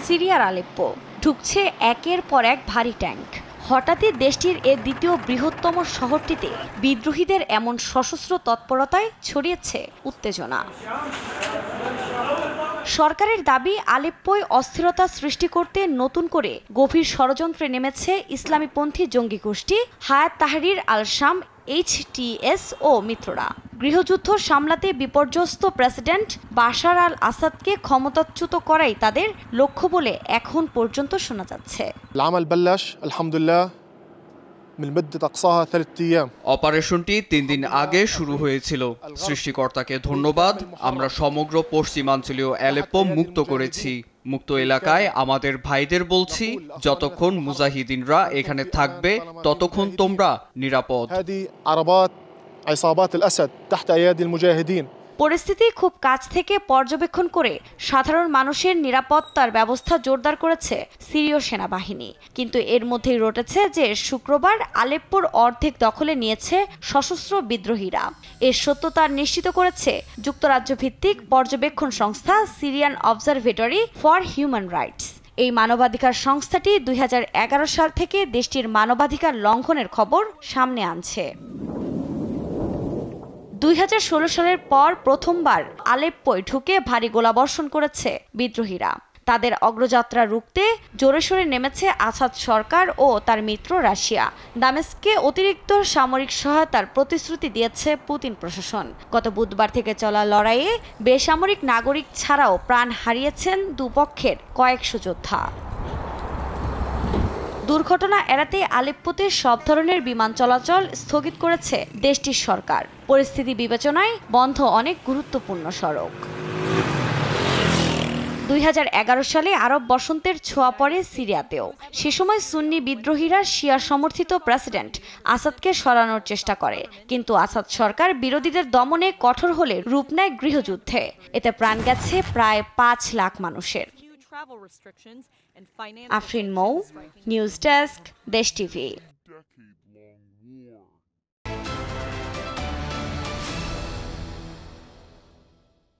সিরিয়ার আলেপ্পো ঢুকছে একের পর এক ভারী ট্যাঙ্ক। হঠাৎই দেশটির এ দ্বিতীয় বৃহত্তম শহরটিতে বিদ্রোহীদের এমন সশস্ত্র তৎপরতায় ছড়িয়েছে উত্তেজনা। সরকারের দাবি, আলেপ্পোয় অস্থিরতা সৃষ্টি করতে নতুন করে গভীর ষড়যন্ত্রে নেমেছে ইসলামীপন্থী জঙ্গি গোষ্ঠী হায়াত তাহরির আল শাম HTS ও মিত্ররা। গৃহযুদ্ধ সামলাতে বিপর্যস্ত প্রেসিডেন্ট বাশার আল আসাদকে ক্ষমতাচ্যুত করাই তাদের লক্ষ্য বলে এখন পর্যন্ত শোনা যাচ্ছে। অপারেশনটি 3 দিন আগে শুরু হয়েছিল। সৃষ্টিকর্তাকে ধন্যবাদ, আমরা সমগ্র পশ্চিমাঞ্চলীয় আলেপ্পো মুক্ত করেছি। মুক্ত এলাকায় আমাদের ভাইদের বলছি, যতক্ষণ মুজাহিদিনরা এখানে থাকবে ততক্ষণ তোমরা নিরাপদ। পরিস্থিতি খুব কাছ থেকে পর্যবেক্ষণ করে সাধারণ মানুষের নিরাপত্তার ব্যবস্থা জোরদার করেছে সিরীয় সেনাবাহিনী। কিন্তু এর মধ্যেই রটেছে যে শুক্রবার আলেপ্পোর অর্ধেক দখলে নিয়েছে সশস্ত্র বিদ্রোহীরা। এর সত্যতা নিশ্চিত করেছে যুক্তরাজ্য ভিত্তিক পর্যবেক্ষণ সংস্থা Syrian observatory for human rights. এই মানবাধিকার সংস্থাটি 2011 সাল থেকে দেশটির মানবাধিকার লঙ্ঘনের খবর সামনে আনছে। 2016 সালের পর প্রথমবার আলেপ্পোয় ঢুকে ভারী গোলাবর্ষণ করেছে বিদ্রোহীরা। তাদের অগ্রযাত্রা রুখতে জোরেশোরে নেমেছে আসাদ সরকার ও তার মিত্র রাশিয়া। দামেস্কে অতিরিক্ত সামরিক সহায়তার প্রতিশ্রুতি দিয়েছে পুতিন প্রশাসন। গত বুধবার থেকে চলা লড়াইয়ে বেসামরিক নাগরিক ছাড়াও প্রাণ হারিয়েছেন দুপক্ষের কয়েকশো যোদ্ধা। দুর্ঘটনা এড়াতে আলেপ্পোতে সব ধরনের বিমান চলাচল স্থগিত করেছে দেশটির সরকার। পরিস্থিতি বিবেচনায় বন্ধ অনেক গুরুত্বপূর্ণ সড়ক। 2011 সালে আরব বসন্তের ছোঁয়া পড়ে সিরিয়াতেও। সে সময় সুন্নি বিদ্রোহীরা শিয়া সমর্থিত প্রেসিডেন্ট আসাদকে সরানোর চেষ্টা করে, কিন্তু আসাদ সরকার বিরোধীদের দমনে কঠোর হলে রূপ নেয় গৃহযুদ্ধে। এতে প্রাণ গেছে প্রায় 5 লাখ মানুষের। আফরিন মৌ, নিউজ ডেস্ক, দেশ টিভি।